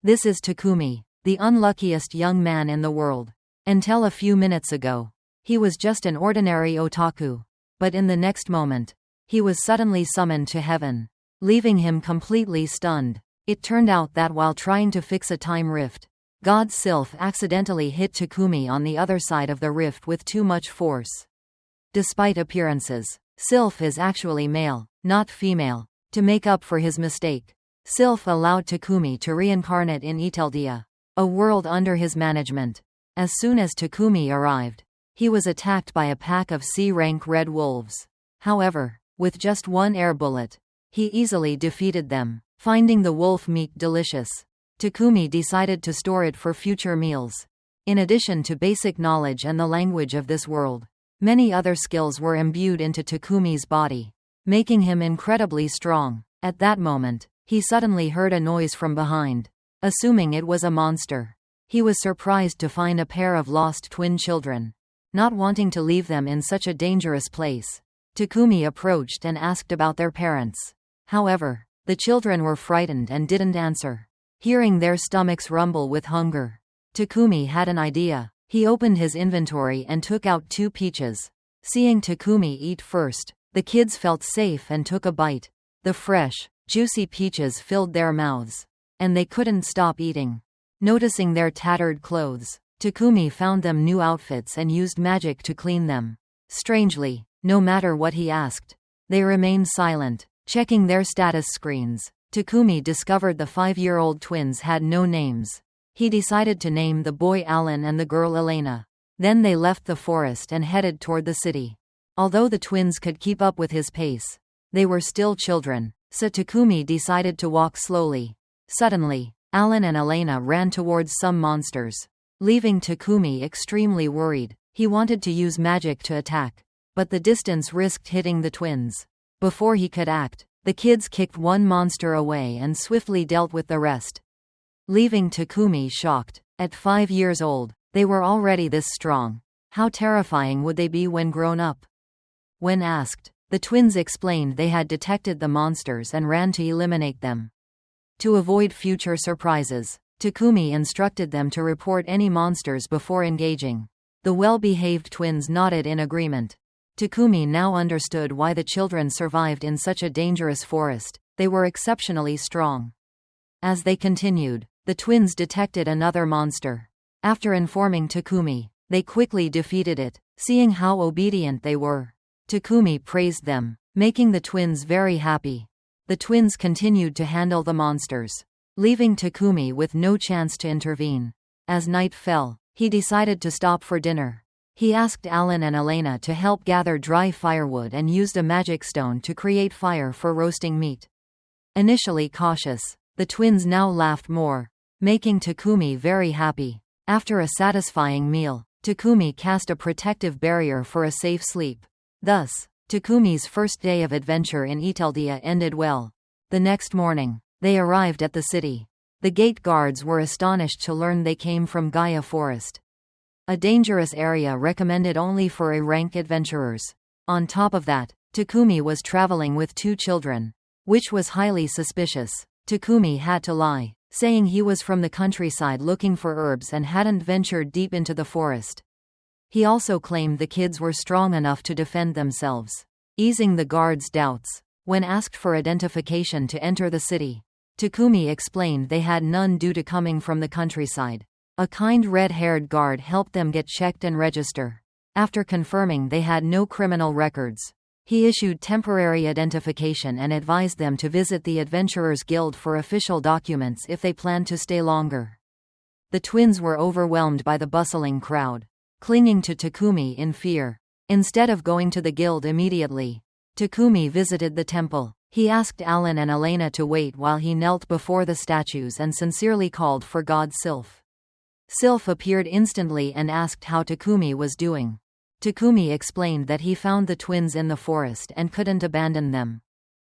This is Takumi, the unluckiest young man in the world. Until a few minutes ago, he was just an ordinary otaku. But in the next moment, he was suddenly summoned to heaven, leaving him completely stunned. It turned out that while trying to fix a time rift, God Sylph accidentally hit Takumi on the other side of the rift with too much force. Despite appearances, Sylph is actually male, not female. To make up for his mistake, Sylph allowed Takumi to reincarnate in Iteldia, a world under his management. As soon as Takumi arrived, he was attacked by a pack of C-rank red wolves. However, with just one air bullet, he easily defeated them. Finding the wolf meat delicious, Takumi decided to store it for future meals. In addition to basic knowledge and the language of this world, many other skills were imbued into Takumi's body, making him incredibly strong. At that moment, he suddenly heard a noise from behind. Assuming it was a monster, he was surprised to find a pair of lost twin children. Not wanting to leave them in such a dangerous place, Takumi approached and asked about their parents. However, the children were frightened and didn't answer. Hearing their stomachs rumble with hunger, Takumi had an idea. He opened his inventory and took out 2 peaches. Seeing Takumi eat first, the kids felt safe and took a bite. The fresh, juicy peaches filled their mouths, and they couldn't stop eating. Noticing their tattered clothes, Takumi found them new outfits and used magic to clean them. Strangely, no matter what he asked, they remained silent. Checking their status screens, Takumi discovered the 5-year-old twins had no names. He decided to name the boy Alan and the girl Elena. Then they left the forest and headed toward the city. Although the twins could keep up with his pace, they were still children, so Takumi decided to walk slowly. Suddenly, Alan and Elena ran towards some monsters, leaving Takumi extremely worried. He wanted to use magic to attack, but the distance risked hitting the twins. Before he could act, the kids kicked one monster away and swiftly dealt with the rest, leaving Takumi shocked. At 5 years old, they were already this strong. How terrifying would they be when grown up? When asked, the twins explained they had detected the monsters and ran to eliminate them. To avoid future surprises, Takumi instructed them to report any monsters before engaging. The well-behaved twins nodded in agreement. Takumi now understood why the children survived in such a dangerous forest. They were exceptionally strong. As they continued, the twins detected another monster. After informing Takumi, they quickly defeated it. Seeing how obedient they were, Takumi praised them, making the twins very happy. The twins continued to handle the monsters, leaving Takumi with no chance to intervene. As night fell, he decided to stop for dinner. He asked Alan and Elena to help gather dry firewood and used a magic stone to create fire for roasting meat. Initially cautious, the twins now laughed more, making Takumi very happy. After a satisfying meal, Takumi cast a protective barrier for a safe sleep. Thus, Takumi's first day of adventure in Iteldia ended well. The next morning, they arrived at the city. The gate guards were astonished to learn they came from Gaia Forest, a dangerous area recommended only for A-rank adventurers. On top of that, Takumi was traveling with 2 children, which was highly suspicious. Takumi had to lie, saying he was from the countryside looking for herbs and hadn't ventured deep into the forest. He also claimed the kids were strong enough to defend themselves, easing the guards' doubts. When asked for identification to enter the city, Takumi explained they had none due to coming from the countryside. A kind red-haired guard helped them get checked and register. After confirming they had no criminal records, he issued temporary identification and advised them to visit the Adventurers Guild for official documents if they planned to stay longer. The twins were overwhelmed by the bustling crowd, clinging to Takumi in fear. Instead of going to the guild immediately, Takumi visited the temple. He asked Alan and Elena to wait while he knelt before the statues and sincerely called for God Sylph. Sylph appeared instantly and asked how Takumi was doing. Takumi explained that he found the twins in the forest and couldn't abandon them,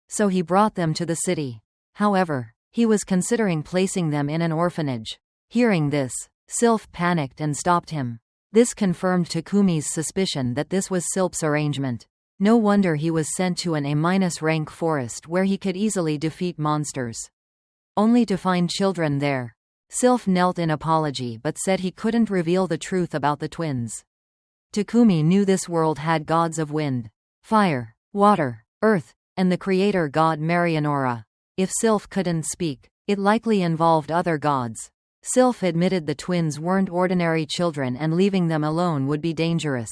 so he brought them to the city. However, he was considering placing them in an orphanage. Hearing this, Sylph panicked and stopped him. This confirmed Takumi's suspicion that this was Sylph's arrangement. No wonder he was sent to an A-rank forest where he could easily defeat monsters, only to find children there. Sylph knelt in apology but said he couldn't reveal the truth about the twins. Takumi knew this world had gods of wind, fire, water, earth, and the creator god Marianora. If Sylph couldn't speak, it likely involved other gods. Sylph admitted the twins weren't ordinary children and leaving them alone would be dangerous.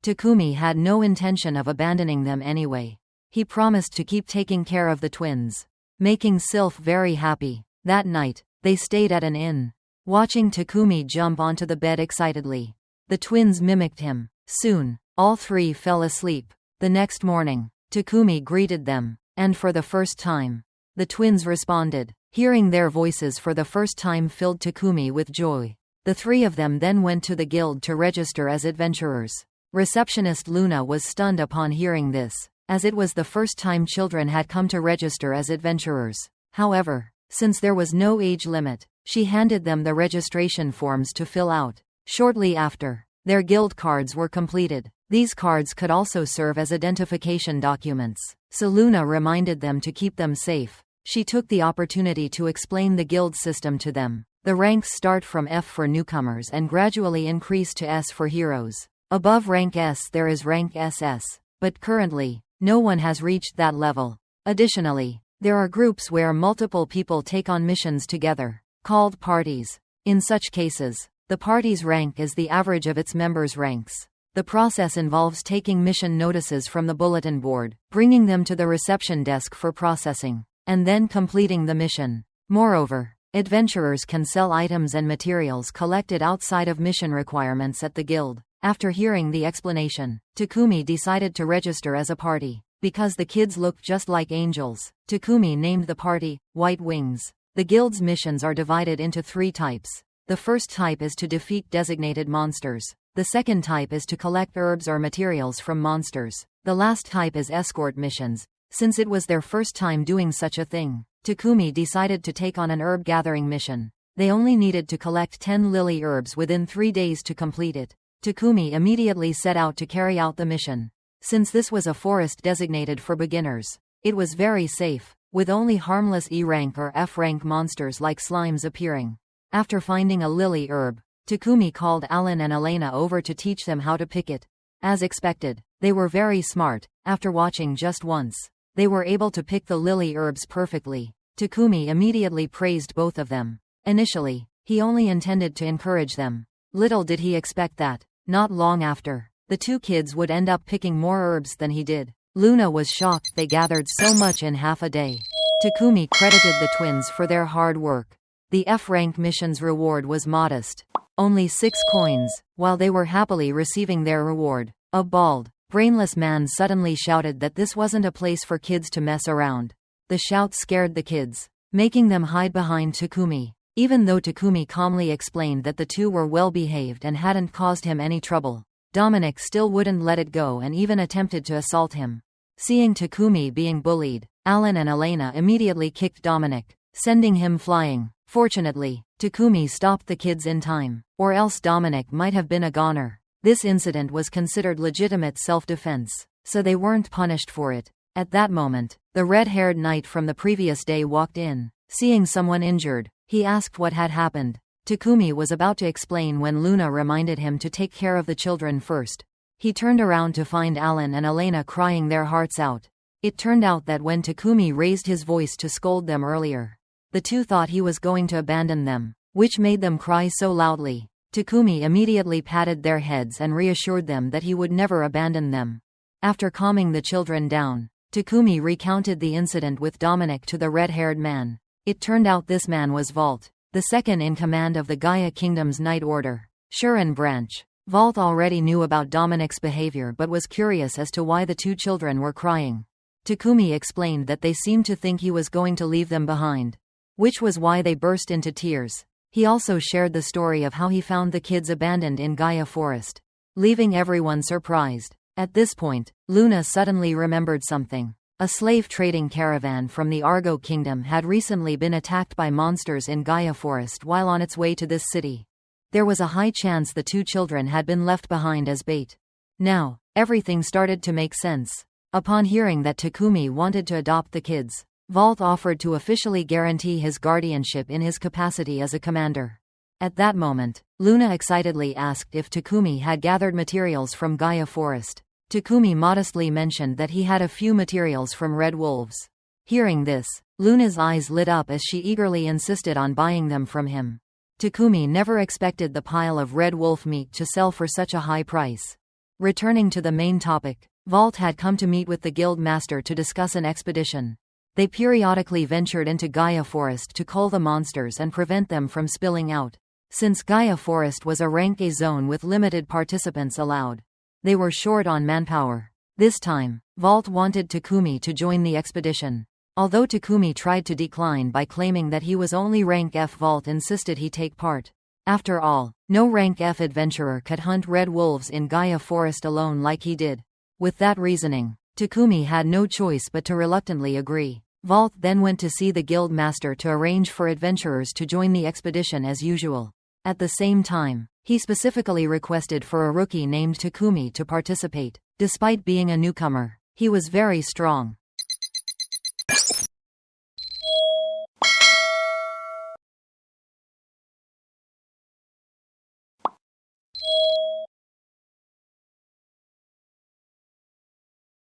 Takumi had no intention of abandoning them anyway. He promised to keep taking care of the twins, making Sylph very happy. That night, they stayed at an inn. Watching Takumi jump onto the bed excitedly, the twins mimicked him. Soon, all three fell asleep. The next morning, Takumi greeted them, and for the first time, the twins responded. Hearing their voices for the first time filled Takumi with joy. The three of them then went to the guild to register as adventurers. Receptionist Luna was stunned upon hearing this, as it was the first time children had come to register as adventurers. However, since there was no age limit, she handed them the registration forms to fill out. Shortly after, their guild cards were completed. These cards could also serve as identification documents, so Luna reminded them to keep them safe. She took the opportunity to explain the guild system to them. The ranks start from F for newcomers and gradually increase to S for heroes. Above rank S there is rank SS, but currently, no one has reached that level. Additionally, there are groups where multiple people take on missions together, called parties. In such cases, the party's rank is the average of its members' ranks. The process involves taking mission notices from the bulletin board, bringing them to the reception desk for processing, and then completing the mission. Moreover, adventurers can sell items and materials collected outside of mission requirements at the guild. After hearing the explanation, Takumi decided to register as a party. Because the kids looked just like angels, Takumi named the party White Wings. The guild's missions are divided into 3 types. The first type is to defeat designated monsters. The second type is to collect herbs or materials from monsters. The last type is escort missions. Since it was their first time doing such a thing, Takumi decided to take on an herb gathering mission. They only needed to collect 10 lily herbs within 3 days to complete it. Takumi immediately set out to carry out the mission. Since this was a forest designated for beginners, it was very safe, with only harmless E-rank or F-rank monsters like slimes appearing. After finding a lily herb, Takumi called Alan and Elena over to teach them how to pick it. As expected, they were very smart. After watching just once, they were able to pick the lily herbs perfectly. Takumi immediately praised both of them. Initially, he only intended to encourage them. Little did he expect that, not long after, the 2 kids would end up picking more herbs than he did. Luna was shocked they gathered so much in half a day. Takumi credited the twins for their hard work. The F-rank mission's reward was modest, only 6 coins, while they were happily receiving their reward. A bald, brainless man suddenly shouted that this wasn't a place for kids to mess around. The shout scared the kids, making them hide behind Takumi. Even though Takumi calmly explained that the 2 were well behaved and hadn't caused him any trouble, Dominic still wouldn't let it go and even attempted to assault him. Seeing Takumi being bullied, Alan and Elena immediately kicked Dominic, sending him flying. Fortunately, Takumi stopped the kids in time, or else Dominic might have been a goner. This incident was considered legitimate self-defense, so they weren't punished for it. At that moment, the red-haired knight from the previous day walked in. Seeing someone injured, he asked what had happened. Takumi was about to explain when Luna reminded him to take care of the children first. He turned around to find Alan and Elena crying their hearts out. It turned out that when Takumi raised his voice to scold them earlier, the 2 thought he was going to abandon them, which made them cry so loudly. Takumi immediately patted their heads and reassured them that he would never abandon them. After calming the children down, Takumi recounted the incident with Dominic to the red-haired man. It turned out this man was Vault, the second in command of the Gaia Kingdom's Night Order, Shuren branch. Vault already knew about Dominic's behavior but was curious as to why the 2 children were crying. Takumi explained that they seemed to think he was going to leave them behind, which was why they burst into tears. He also shared the story of how he found the kids abandoned in Gaia Forest, leaving everyone surprised. At this point, Luna suddenly remembered something. A slave trading caravan from the Argo Kingdom had recently been attacked by monsters in Gaia Forest while on its way to this city. There was a high chance the 2 children had been left behind as bait. Now, everything started to make sense. Upon hearing that Takumi wanted to adopt the kids, Vault offered to officially guarantee his guardianship in his capacity as a commander. At that moment, Luna excitedly asked if Takumi had gathered materials from Gaia Forest. Takumi modestly mentioned that he had a few materials from Red Wolves. Hearing this, Luna's eyes lit up as she eagerly insisted on buying them from him. Takumi never expected the pile of red wolf meat to sell for such a high price. Returning to the main topic, Vault had come to meet with the guild master to discuss an expedition. They periodically ventured into Gaia Forest to cull the monsters and prevent them from spilling out. Since Gaia Forest was a rank A zone with limited participants allowed, they were short on manpower. This time, Vault wanted Takumi to join the expedition. Although Takumi tried to decline by claiming that he was only rank F, Vault insisted he take part. After all, no rank F adventurer could hunt red wolves in Gaia Forest alone like he did. With that reasoning, Takumi had no choice but to reluctantly agree. Vault then went to see the guild master to arrange for adventurers to join the expedition as usual. At the same time, he specifically requested for a rookie named Takumi to participate. Despite being a newcomer, he was very strong.